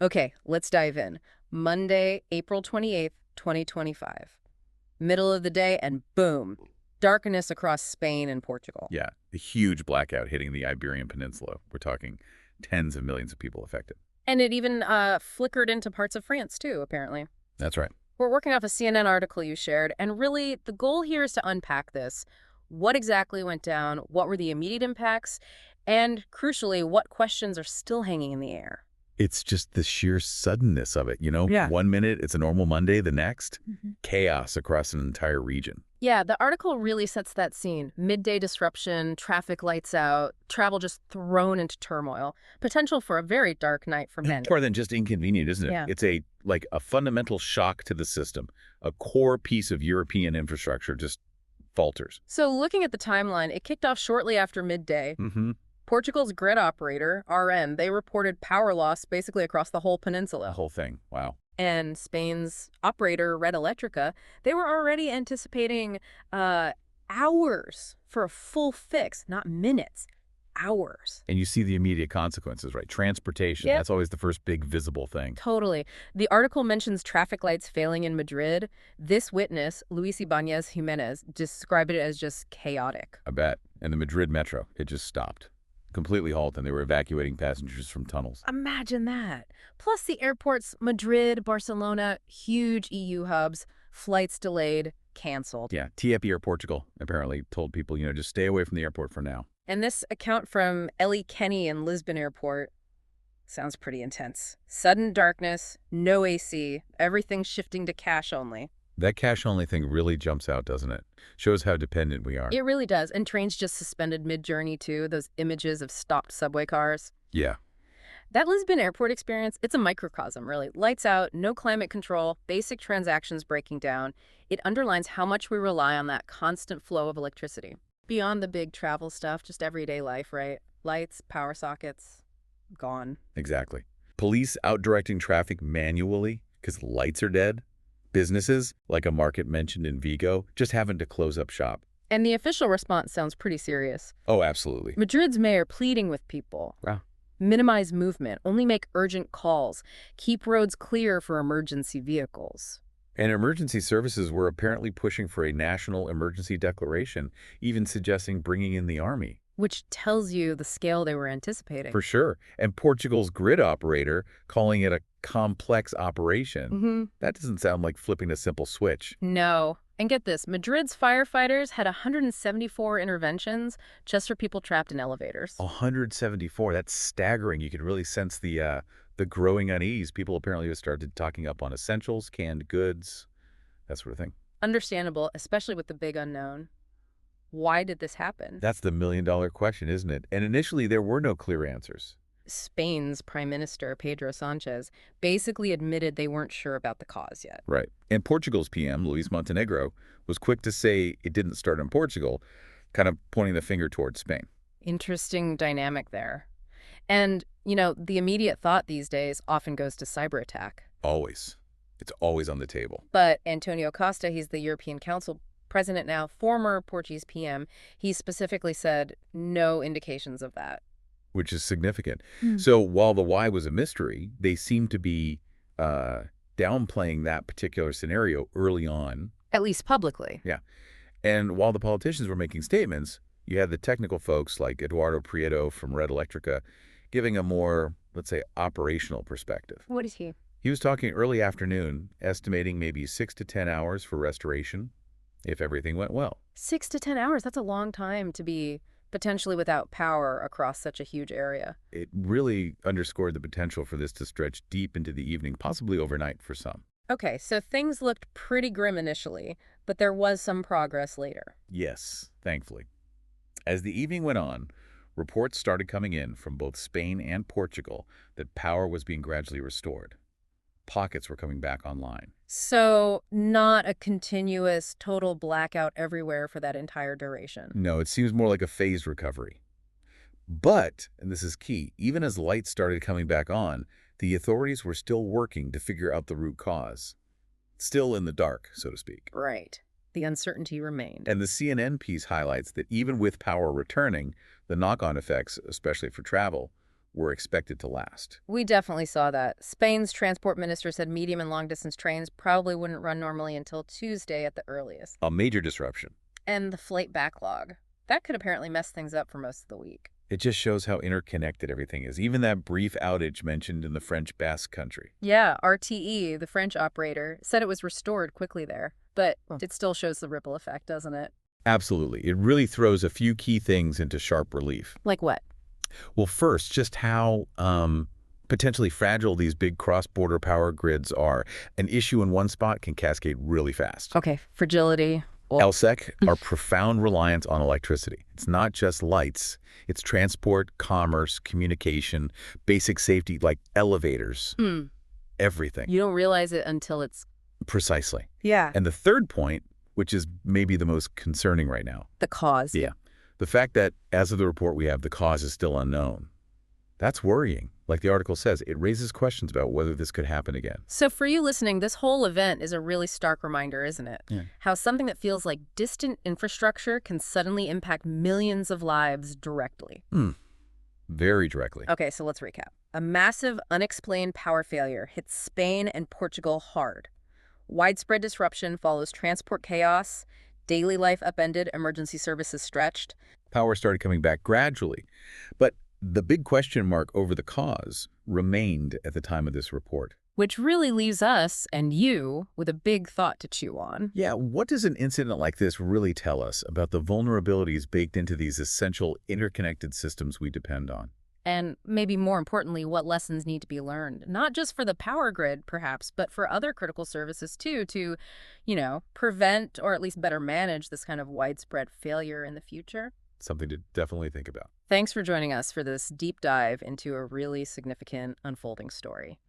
Okay, let's dive in. Monday, April 28th, 2025. Middle of the day, and boom, darkness across Spain and Portugal. Yeah, a huge blackout hitting the Iberian Peninsula. We're talking tens of millions of people affected. And it even flickered into parts of France, too, apparently. That's right. We're working off a CNN article you shared, and really, the goal here is to unpack this. What exactly went down? What were the immediate impacts? And crucially, what questions are still hanging in the air? It's just the sheer suddenness of it, Yeah. 1 minute, it's a normal Monday, the next, Mhm. chaos across an entire region. Yeah, the article really sets that scene. Midday disruption, traffic lights out, travel just thrown into turmoil. Potential for a very dark night for many. More than just inconvenient, isn't it? Yeah. It's like a fundamental shock to the system. A core piece of European infrastructure just falters. So looking at the timeline, it kicked off shortly after midday. Mm-hmm. Portugal's grid operator, RN, they reported power loss basically across the whole The peninsula. whole thing. Wow. And Spain's operator, Red Electrica, they were already anticipating hours for a full fix, not minutes, hours. And you see the immediate consequences, right? Transportation, Yep. that's always the first big visible thing. Totally. The article mentions traffic lights failing in Madrid. This witness, Luis Ibanez Jimenez, described it as just chaotic. I bet. And the Madrid metro, it just stopped. Completely halted, and they were evacuating passengers from tunnels. Imagine that. Plus the airports, Madrid, Barcelona, huge EU hubs, flights delayed, canceled. Yeah, TIEP Air Portugal apparently told people, just stay away from the airport for now. And this account from Ellie Kenny in Lisbon Airport sounds pretty intense. Sudden darkness, no AC, everything shifting to cash only. That cash-only thing really jumps out, doesn't it? Shows how dependent we are. It really does. And trains just suspended mid-journey, too. Those images of stopped subway cars. Yeah, That Lisbon airport experience, it's a microcosm, really. Lights out, no climate control, basic transactions breaking down. It underlines how much we rely on that constant flow of electricity. Beyond the big travel stuff, just everyday life, right? Lights, power sockets, gone. exactly. Police out-directing traffic manually because lights are dead. Businesses, like a market mentioned in Vigo, just having to close up shop. And the official response sounds pretty serious. Oh, absolutely. Madrid's mayor pleading with people. Wow. Minimize movement, only make urgent calls, keep roads clear for emergency vehicles. And emergency services were apparently pushing for a national emergency declaration, even suggesting bringing in the army. Which tells you the scale they were anticipating. For sure. And Portugal's grid operator calling it a complex operation. That doesn't sound like flipping a simple switch. No. And get this, Madrid's firefighters had 174 interventions just for people trapped in elevators. 174, that's staggering. You can really sense the growing unease. People apparently have started talking up on essentials, canned goods, that sort of thing. Understandable, especially with the big unknown. Why did this happen? That's the million-dollar question, isn't it? And initially, there were no clear answers. Spain's Prime Minister, Pedro Sanchez, basically admitted they weren't sure about the cause yet. Right. And Portugal's PM, Luis Montenegro, was quick to say it didn't start in Portugal, kind of pointing the finger towards Spain. Interesting dynamic there. And, the immediate thought these days often goes to cyber attack. Always. It's always on the table. But Antonio Costa, he's the European Council president now, former Portuguese PM, he specifically said no indications of that. Which is significant. So while the why was a mystery, they seem to be downplaying that particular scenario early on. At least publicly. Yeah. And while the politicians were making statements, you had the technical folks like Eduardo Prieto from Red Electrica giving a more, let's say, operational perspective. What is he? He was talking early afternoon, estimating maybe 6 to 10 hours for restoration if everything went well. 6 to 10 hours. That's a long time to be potentially without power across such a huge area. It really underscored the potential for this to stretch deep into the evening, possibly overnight for some. Okay, so things looked pretty grim initially, but there was some progress later. Yes, thankfully. As the evening went on, reports started coming in from both Spain and Portugal that power was being gradually restored. Pockets were coming back online. So not a continuous total blackout everywhere for that entire duration. No, it seems more like a phased recovery. But, and this is key, even as lights started coming back on, the authorities were still working to figure out the root cause. Still in the dark, so to speak. Right. The uncertainty remained. And the CNN piece highlights that even with power returning, the knock-on effects, especially for travel, were expected to last. We definitely saw that. Spain's transport minister said medium and long-distance trains probably wouldn't run normally until Tuesday at the earliest. A major disruption. And the flight backlog. That could apparently mess things up for most of the week. It just shows how interconnected everything is. Even that brief outage mentioned in the French Basque Country. Yeah, RTE, the French operator, said it was restored quickly there. But it still shows the ripple effect, doesn't it? Absolutely. It really throws a few key things into sharp relief. Like what? Well, first, just how potentially fragile these big cross-border power grids are. An issue in one spot can cascade really fast. Okay, fragility. LSEC, our profound reliance on electricity. It's not just lights. It's transport, commerce, communication, basic safety like elevators, everything. You don't realize it until it's... Precisely. Yeah. And the third point, which is maybe the most concerning right now. The cause. Yeah. The fact that, as of the report we have, the cause is still unknown. That's worrying. Like the article says, it raises questions about whether this could happen again. So for you listening, this whole event is a really stark reminder, isn't it? Yeah. How something that feels like distant infrastructure can suddenly impact millions of lives directly. Very directly. Okay, so let's recap. A massive unexplained power failure hits Spain and Portugal hard. Widespread disruption follows transport chaos, daily life upended, emergency services stretched. Power started coming back gradually. But the big question mark over the cause remained at the time of this report. Which really leaves us and you with a big thought to chew on. Yeah, what does an incident like this really tell us about the vulnerabilities baked into these essential interconnected systems we depend on? And maybe more importantly, what lessons need to be learned, not just for the power grid, perhaps, but for other critical services, too, to, prevent or at least better manage this kind of widespread failure in the future. Something to definitely think about. Thanks for joining us for this deep dive into a really significant unfolding story.